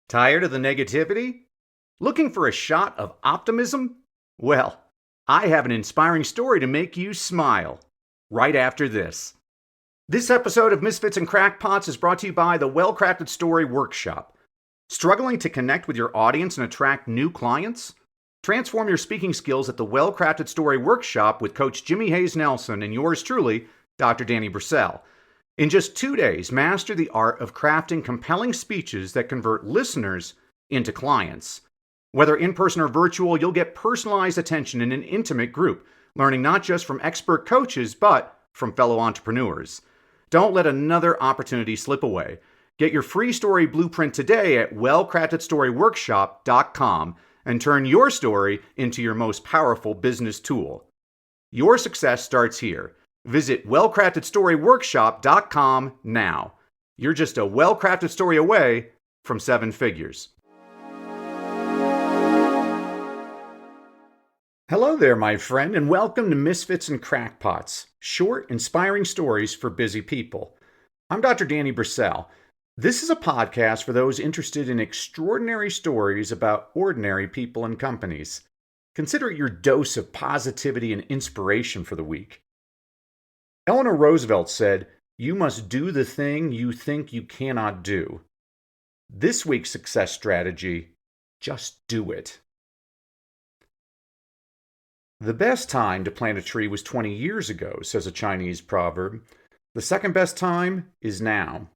Tired of the negativity? Looking for a shot of optimism? Well, I have an inspiring story to make you smile right after this. This episode of Misfits and Crackpots is brought to you by the Well-Crafted Story Workshop. Struggling to connect with your audience and attract new clients? Transform your speaking skills at the Well-Crafted Story Workshop with Coach Jimmy Hayes Nelson and yours truly, Dr. Danny Brissell. In just 2 days, master the art of crafting compelling speeches that convert listeners into clients. Whether in-person or virtual, you'll get personalized attention in an intimate group, learning not just from expert coaches, but from fellow entrepreneurs. Don't let another opportunity slip away. Get your free story blueprint today at wellcraftedstoryworkshop.com and turn your story into your most powerful business tool. Your success starts here. Visit wellcraftedstoryworkshop.com now. You're just a well-crafted story away from 7 figures. Hello there, my friend, and welcome to Misfits and Crackpots, short, inspiring stories for busy people. I'm Dr. Danny Brissell. This is a podcast for those interested in extraordinary stories about ordinary people and companies. Consider it your dose of positivity and inspiration for the week. Eleanor Roosevelt said, "You must do the thing you think you cannot do." This week's success strategy: just do it. The best time to plant a tree was 20 years ago, says a Chinese proverb. The second best time is now.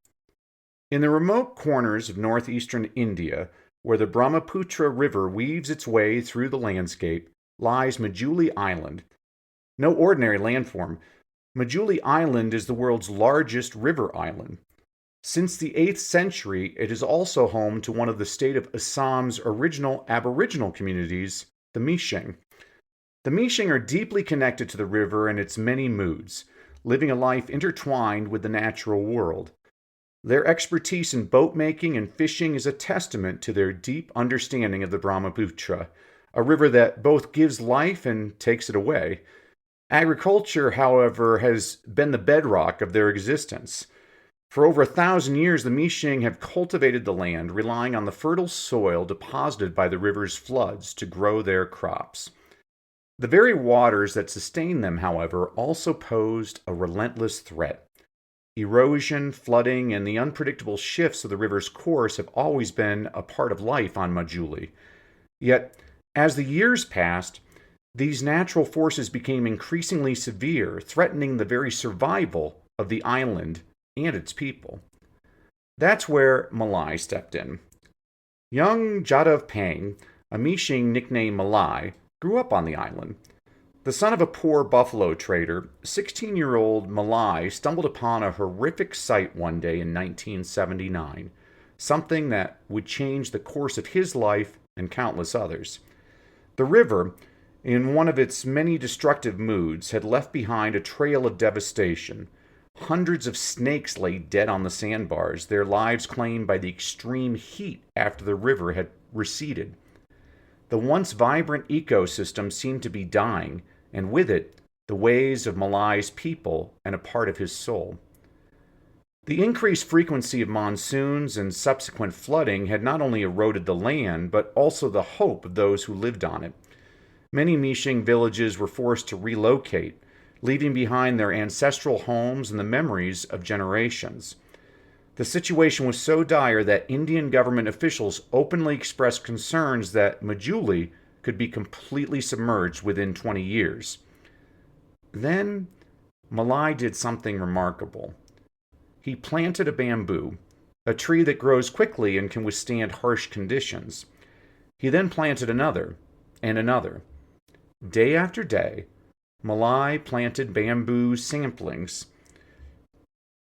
In the remote corners of northeastern India, where the Brahmaputra River weaves its way through the landscape, lies Majuli Island. No ordinary landform. Majuli Island is the world's largest river island. Since the 8th century, it is also home to one of the state of Assam's original Aboriginal communities, the Mishing. The Mishing are deeply connected to the river and its many moods, living a life intertwined with the natural world. Their expertise in boat making and fishing is a testament to their deep understanding of the Brahmaputra, a river that both gives life and takes it away. Agriculture, however, has been the bedrock of their existence. For over 1,000 years, the Mishing have cultivated the land, relying on the fertile soil deposited by the river's floods to grow their crops. The very waters that sustain them, however, also posed a relentless threat. Erosion, flooding, and the unpredictable shifts of the river's course have always been a part of life on Majuli. Yet, as the years passed, these natural forces became increasingly severe, threatening the very survival of the island and its people. That's where Malai stepped in. Young Jadav Payeng, a Mishing nicknamed Malai, grew up on the island. The son of a poor buffalo trader, 16-year-old Malai stumbled upon a horrific sight one day in 1979, something that would change the course of his life and countless others. The river, in one of its many destructive moods, had left behind a trail of devastation. Hundreds of snakes lay dead on the sandbars, their lives claimed by the extreme heat after the river had receded. The once vibrant ecosystem seemed to be dying, and with it, the ways of Malai's people and a part of his soul. The increased frequency of monsoons and subsequent flooding had not only eroded the land, but also the hope of those who lived on it. Many Mishing villages were forced to relocate, leaving behind their ancestral homes and the memories of generations. The situation was so dire that Indian government officials openly expressed concerns that Majuli could be completely submerged within 20 years. Then, Malai did something remarkable. He planted a bamboo, a tree that grows quickly and can withstand harsh conditions. He then planted another, and another. Day after day, Malai planted bamboo saplings,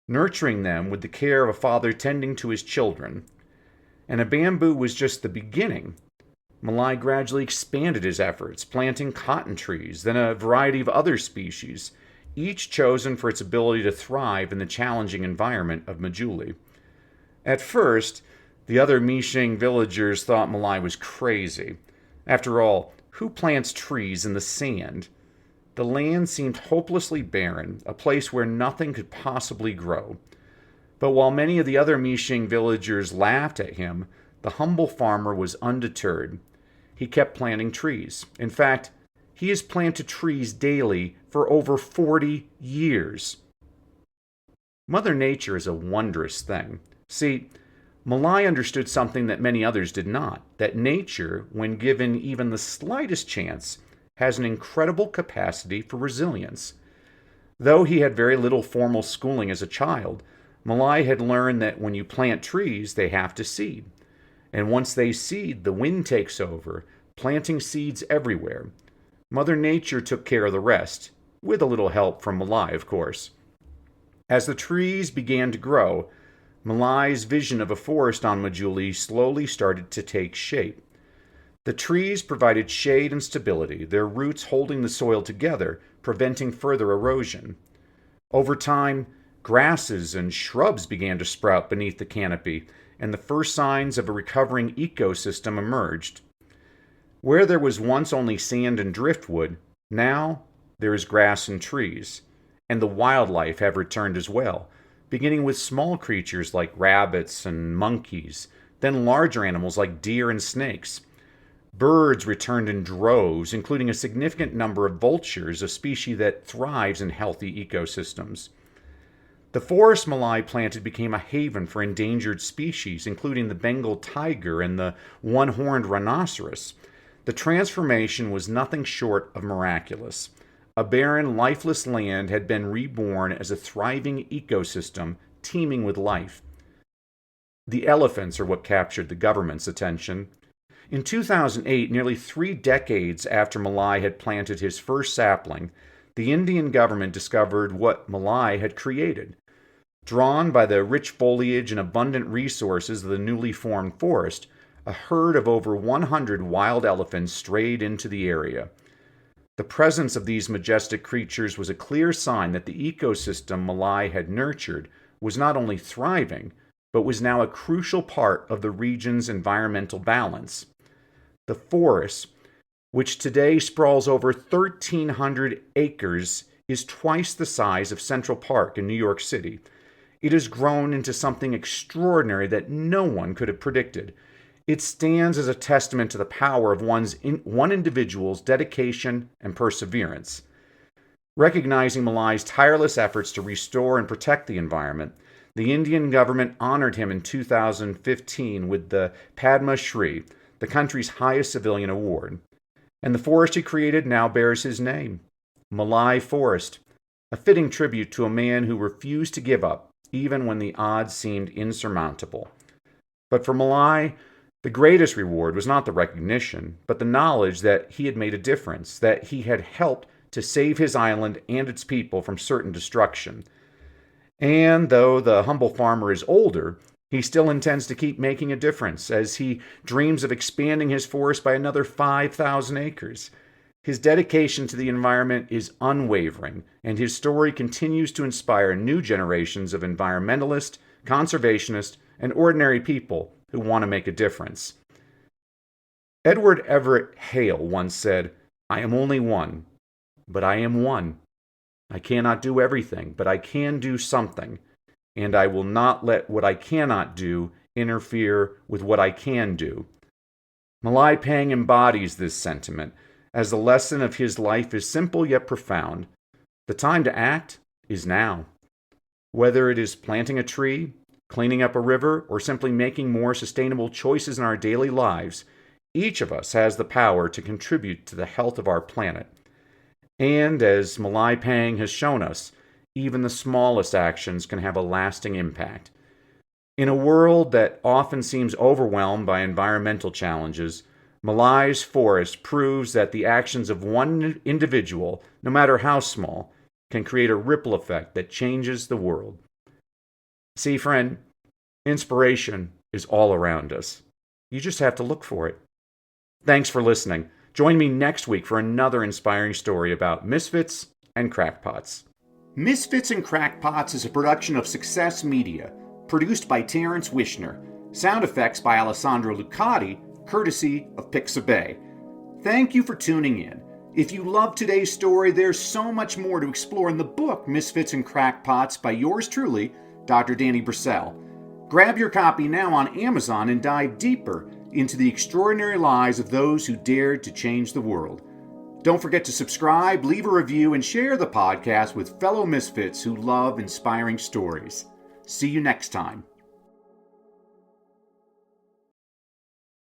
nurturing them with the care of a father tending to his children. And a bamboo was just the beginning. Malai gradually expanded his efforts, planting cotton trees, then a variety of other species, each chosen for its ability to thrive in the challenging environment of Majuli. At first, the other Mishing villagers thought Malai was crazy. After all, who plants trees in the sand? The land seemed hopelessly barren, a place where nothing could possibly grow. But while many of the other Mishing villagers laughed at him, the humble farmer was undeterred. He kept planting trees. In fact, he has planted trees daily for over 40 years. Mother Nature is a wondrous thing. See, Malai understood something that many others did not, that nature, when given even the slightest chance, has an incredible capacity for resilience. Though he had very little formal schooling as a child, Malai had learned that when you plant trees, they have to seed. And once they seed, the wind takes over, planting seeds everywhere. Mother Nature took care of the rest, with a little help from Malai, of course. As the trees began to grow, Malai's vision of a forest on Majuli slowly started to take shape. The trees provided shade and stability, their roots holding the soil together, preventing further erosion. Over time, grasses and shrubs began to sprout beneath the canopy, and the first signs of a recovering ecosystem emerged. Where there was once only sand and driftwood, now there is grass and trees, and the wildlife have returned as well, beginning with small creatures like rabbits and monkeys, then larger animals like deer and snakes. Birds returned in droves, including a significant number of vultures, a species that thrives in healthy ecosystems. The forest Malai planted became a haven for endangered species, including the Bengal tiger and the one-horned rhinoceros. The transformation was nothing short of miraculous. A barren, lifeless land had been reborn as a thriving ecosystem teeming with life. The elephants are what captured the government's attention. In 2008, nearly 3 decades after Malai had planted his first sapling, the Indian government discovered what Malai had created. Drawn by the rich foliage and abundant resources of the newly formed forest, a herd of over 100 wild elephants strayed into the area. The presence of these majestic creatures was a clear sign that the ecosystem Malai had nurtured was not only thriving, but was now a crucial part of the region's environmental balance. The forest, which today sprawls over 1,300 acres, is twice the size of Central Park in New York City. It has grown into something extraordinary that no one could have predicted. It stands as a testament to the power of one individual's dedication and perseverance. Recognizing Malai's tireless efforts to restore and protect the environment, the Indian government honored him in 2015 with the Padma Shri, the country's highest civilian award. And the forest he created now bears his name, Malai Forest, a fitting tribute to a man who refused to give up, even when the odds seemed insurmountable. But for Malai, the greatest reward was not the recognition, but the knowledge that he had made a difference, that he had helped to save his island and its people from certain destruction. And though the humble farmer is older, he still intends to keep making a difference as he dreams of expanding his forest by another 5,000 acres. His dedication to the environment is unwavering, and his story continues to inspire new generations of environmentalists, conservationists, and ordinary people who want to make a difference. Edward Everett Hale once said, "I am only one, but I am one. I cannot do everything, but I can do something, and I will not let what I cannot do interfere with what I can do." Malai Payeng embodies this sentiment, as the lesson of his life is simple yet profound. The time to act is now. Whether it is planting a tree, cleaning up a river, or simply making more sustainable choices in our daily lives, each of us has the power to contribute to the health of our planet. And as Malai Payeng has shown us, even the smallest actions can have a lasting impact. In a world that often seems overwhelmed by environmental challenges, Malai's forest proves that the actions of one individual, no matter how small, can create a ripple effect that changes the world. See, friend, inspiration is all around us. You just have to look for it. Thanks for listening. Join me next week for another inspiring story about misfits and crackpots. Misfits and Crackpots is a production of Success Media, produced by Terrence Wishner. Sound effects by Alessandro Lucati, courtesy of Pixabay. Thank you for tuning in. If you love today's story, there's so much more to explore in the book Misfits and Crackpots by yours truly, Dr. Danny Brissell. Grab your copy now on Amazon and dive deeper into the extraordinary lives of those who dared to change the world. Don't forget to subscribe, leave a review, and share the podcast with fellow misfits who love inspiring stories. See you next time.